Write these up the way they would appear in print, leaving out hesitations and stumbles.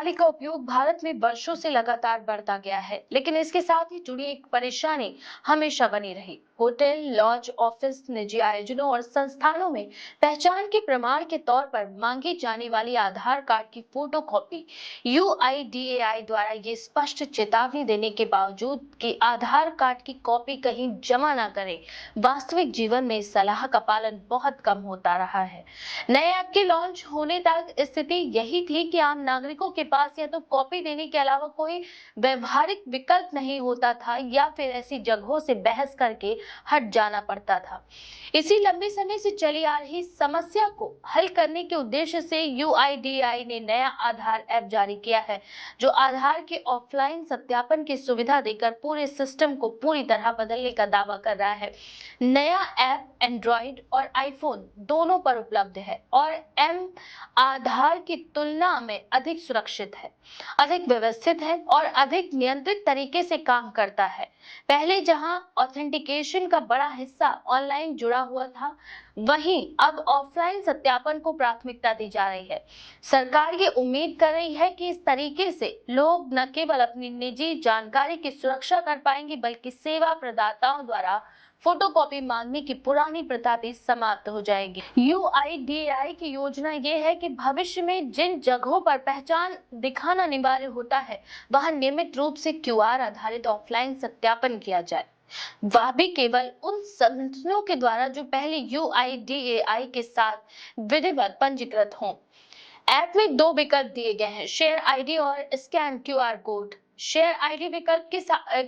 प्रणाली का उपयोग भारत में वर्षों से लगातार बढ़ता गया है, लेकिन इसके साथ ही जुड़ी एक परेशानी हमेशा बनी रही। होटल, लॉज, ऑफिस, निजी आयोजनों और संस्थानों में पहचान के प्रमाण के तौर पर मांगी जाने वाली आधार कार्ड की फोटोकॉपी यूआईडीएआई द्वारा ये स्पष्ट चेतावनी देने के बावजूद कि आधार कार्ड की कॉपी कहीं जमा न करें, वास्तविक जीवन में इस सलाह का पालन बहुत कम होता रहा है। नए ऐप के लॉन्च होने तक स्थिति यही थी कि आम नागरिकों के पास या तो कॉपी देने के अलावा कोई व्यवहारिक विकल्प नहीं होता था या फिर ऐसी जगहों से बहस करके हट जाना पड़ता था। इसी लंबे समय से चली आ रही समस्या को हल करने के उद्देश्य से यूआईडीआई ने नया आधार ऐप जारी किया है, जो आधार के ऑफलाइन सत्यापन की सुविधा देकर पूरे सिस्टम को पूरी तरह बदलने का दावा कर रहा है। नया ऐप एंड्रॉइड और आईफोन दोनों पर उपलब्ध है और आधार की तुलना में अधिक सुरक्षित है, अधिक व्यवस्थित है और अधिक नियंत्रित तरीके से काम करता है। पहले जहां ऑथेंटिकेशन का बड़ा हिस्सा ऑनलाइन जुड़ा हुआ था, वहीं अब ऑफलाइन सत्यापन को प्राथमिकता दी जा रही है। सरकार ये उम्मीद कर रही है कि इस तरीके से लोग न केवल अपनी निजी जानकारी की सुरक्षा कर पाएंगे, बल्कि सेवा प्रदाताओं द्वारा फोटोकॉपी मांगने की पुरानी प्रथा भी समाप्त हो जाएगी। यूआईडीएआई की योजना ये है कि भविष्य में जिन जगहों पर पहचान दिखाना अनिवार्य होता है, वहां नियमित रूप से क्यूआर आधारित ऑफलाइन सत्यापन किया जाए, वह भी केवल उन संगठनों के द्वारा जो पहले यूआईडीएआई के साथ विधिवत पंजीकृत हों। ऐप में दो विकल्प दिए गए हैं, शेयर आईडी और scan QR code. Share ID विकल्प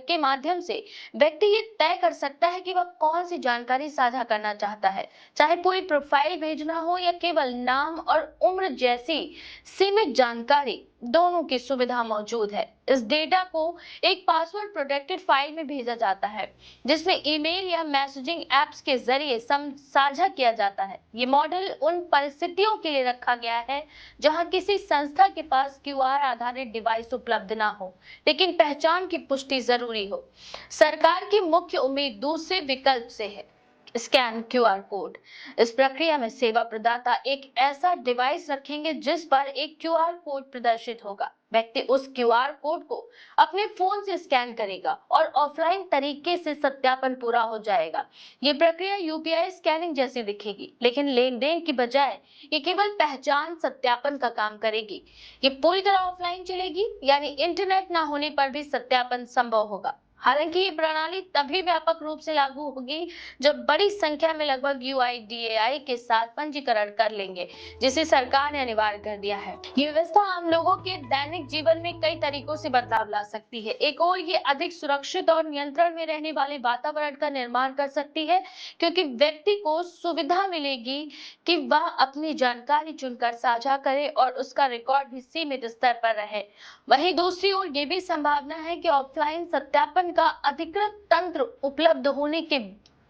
के माध्यम से व्यक्ति ये तय कर सकता है कि वह कौन सी जानकारी साझा करना चाहता है, चाहे पूरी प्रोफाइल भेजना हो या केवल नाम और उम्र जैसी सीमित जानकारी। दोनों की सुविधा मौजूद है। इस डेटा को एक पासवर्ड प्रोटेक्टेड फाइल में भेजा जाता है, जिसमें ईमेल या मैसेजिंग एप्स के जरिए साझा किया जाता है। ये मॉडल उन परिस्थितियों के लिए रखा गया है जहां किसी संस्था के पास क्यूआर आधारित डिवाइस उपलब्ध ना हो, लेकिन पहचान की पुष्टि जरूरी हो। सरकार की मुख्य उम्मीद दूसरे विकल्प से है, स्कैन क्यूआर कोड। इस प्रक्रिया में सेवा प्रदाता एक ऐसा डिवाइस रखेंगे जिस पर एक क्यूआर कोड प्रदर्शित होगा। व्यक्ति उस क्यूआर कोड को अपने फोन से स्कैन करेगा और ऑफलाइन तरीके से सत्यापन पूरा हो जाएगा। ये प्रक्रिया यूपीआई स्कैनिंग जैसी दिखेगी, लेकिन लेन देन की बजाय ये केवल पहचान सत्यापन का काम करेगी। ये पूरी तरह ऑफलाइन चलेगी, यानी इंटरनेट ना होने पर भी सत्यापन संभव होगा। हालांकि ये प्रणाली तभी व्यापक रूप से लागू होगी जब बड़ी संख्या में लगभग यूआईडीएआई के साथ पंजीकरण कर लेंगे, जिसे सरकार ने अनिवार्य कर दिया है। ये व्यवस्था आम लोगों के दैनिक जीवन में कई तरीकों से बदलाव ला सकती है। एक और ये अधिक सुरक्षित और नियंत्रण में रहने वाले वातावरण का निर्माण कर सकती है, क्योंकि व्यक्ति को सुविधा मिलेगी कि वह अपनी जानकारी चुनकर साझा करे और उसका रिकॉर्ड भी सीमित स्तर पर रहे। वहीं दूसरी ओर ये भी संभावना है कि ऑफलाइन सत्यापन का अधिकृत तंत्र उपलब्ध होने के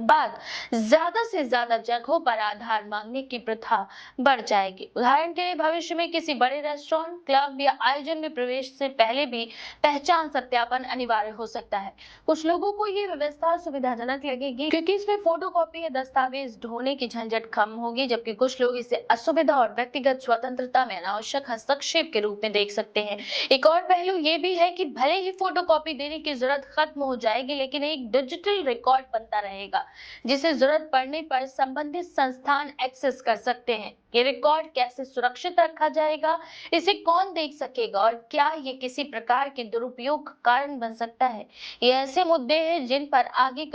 बाद ज्यादा से ज्यादा जगहों पर आधार मांगने की प्रथा बढ़ जाएगी। उदाहरण के लिए भविष्य में किसी बड़े रेस्टोरेंट, क्लब या आयोजन में प्रवेश से पहले भी पहचान सत्यापन अनिवार्य हो सकता है। कुछ लोगों को ये व्यवस्था सुविधाजनक लगेगी, क्योंकि इसमें फोटोकॉपी या दस्तावेज ढोने की झंझट कम होगी, जबकि कुछ लोग इसे असुविधा और व्यक्तिगत स्वतंत्रता में अनावश्यक हस्तक्षेप के रूप में देख सकते हैं। एक और पहलू ये भी है कि भले ही फोटोकॉपी देने की जरूरत खत्म हो जाएगी, लेकिन एक डिजिटल रिकॉर्ड बनता रहेगा, जिसे जरूरत पड़ने पर संबंधित संस्थान एक्सेस कर सकते हैं। ये रिकॉर्ड कैसे सुरक्षित रखा जाएगा, इसे कौन देख सकेगा और क्या ये किसी प्रकार के दुरुपयोग का कारण बन सकता है, ये ऐसे मुद्दे हैं जिन पर आगे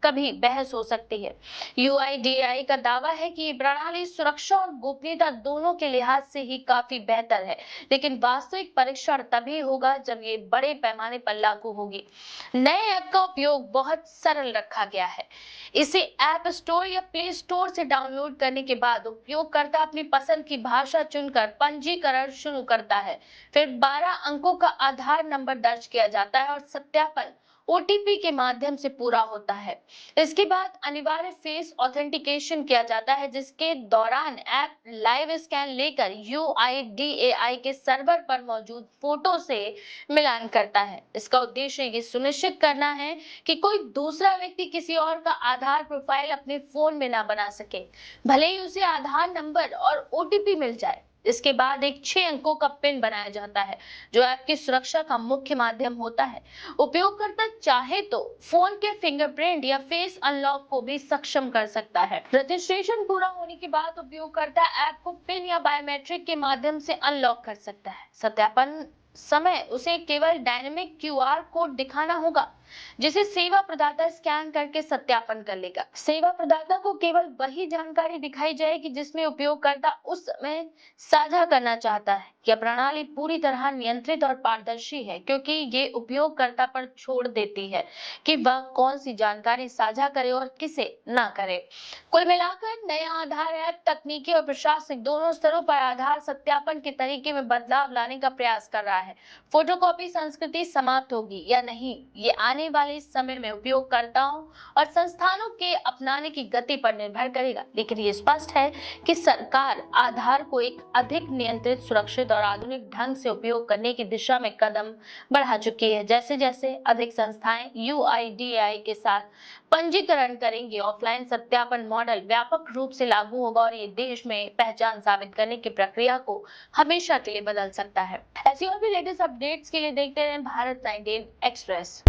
कभी बहस हो सकती है। यूआईडीएआई का दावा है कि ये प्रणाली सुरक्षा और गोपनीयता दोनों के लिहाज से ही काफी बेहतर है, लेकिन वास्तविक परीक्षण तभी होगा जब ये बड़े पैमाने पर लागू होगी। नए ऐप का उपयोग बहुत सरल रखा गया है। इसे ऐप स्टोर या प्ले स्टोर से डाउनलोड करने के बाद उपयोगकर्ता अपनी पसंद की भाषा चुनकर पंजीकरण शुरू करता है। फिर 12 अंकों का आधार नंबर दर्ज किया जाता है और सत्यापन ओटीपी के माध्यम से पूरा होता है। इसके बाद अनिवार्य फेस ऑथेंटिकेशन किया जाता है, जिसके दौरान ऐप लाइव स्कैन लेकर यूआईडीएआई के सर्वर पर मौजूद फोटो से मिलान करता है। इसका उद्देश्य ये सुनिश्चित करना है कि कोई दूसरा व्यक्ति किसी और का आधार प्रोफाइल अपने फोन में ना बना सके, भले ही उसे आधार नंबर और ओटीपी मिल जाए। इसके बाद एक 6 अंकों का पिन बनाया जाता है, जो ऐप की सुरक्षा का मुख्य माध्यम होता है। उपयोगकर्ता चाहे तो फोन के फिंगरप्रिंट या फेस अनलॉक को भी सक्षम कर सकता है। रजिस्ट्रेशन पूरा होने के बाद उपयोगकर्ता ऐप को पिन या बायोमेट्रिक के माध्यम से अनलॉक कर सकता है। सत्यापन समय उसे केवल डायनेमिक क्यूआर कोड दिखाना होगा, जिसे सेवा प्रदाता स्कैन करके सत्यापन कर लेगा। सेवा प्रदाता को केवल वही जानकारी दिखाई जाएगी जिसमें उपयोगकर्ता उस समय साझा करना चाहता है। यह प्रणाली पूरी तरह नियंत्रित और पारदर्शी है, क्योंकि ये उपयोगकर्ता पर छोड़ देती है कि वह कौन सी जानकारी साझा करे और किसे ना करे। कुल मिलाकर नया आधार ऐप तकनीकी और प्रशासनिक दोनों स्तरों पर आधार सत्यापन के तरीके में बदलाव लाने का प्रयास कर रहा है। फोटोकॉपी संस्कृति समाप्त होगी या नहीं, ये आने वाले समय में उपयोगकर्ताओं और संस्थानों के अपनाने की गति पर निर्भर करेगा। लेकिन ये स्पष्ट है कि सरकार आधार को एक अधिक नियंत्रित, सुरक्षित और आधुनिक ढंग से उपयोग करने की दिशा में कदम बढ़ा चुकी है। जैसे जैसे अधिक संस्थाएं यूआईडीएआई के साथ पंजीकरण करेंगे, ऑफलाइन सत्यापन मॉडल व्यापक रूप से लागू होगा और ये देश में पहचान साबित करने की प्रक्रिया को हमेशा के लिए बदल सकता है। ऐसी और भी लेटेस्ट अपडेट्स के लिए देखते रहें भारत 19 एक्सप्रेस।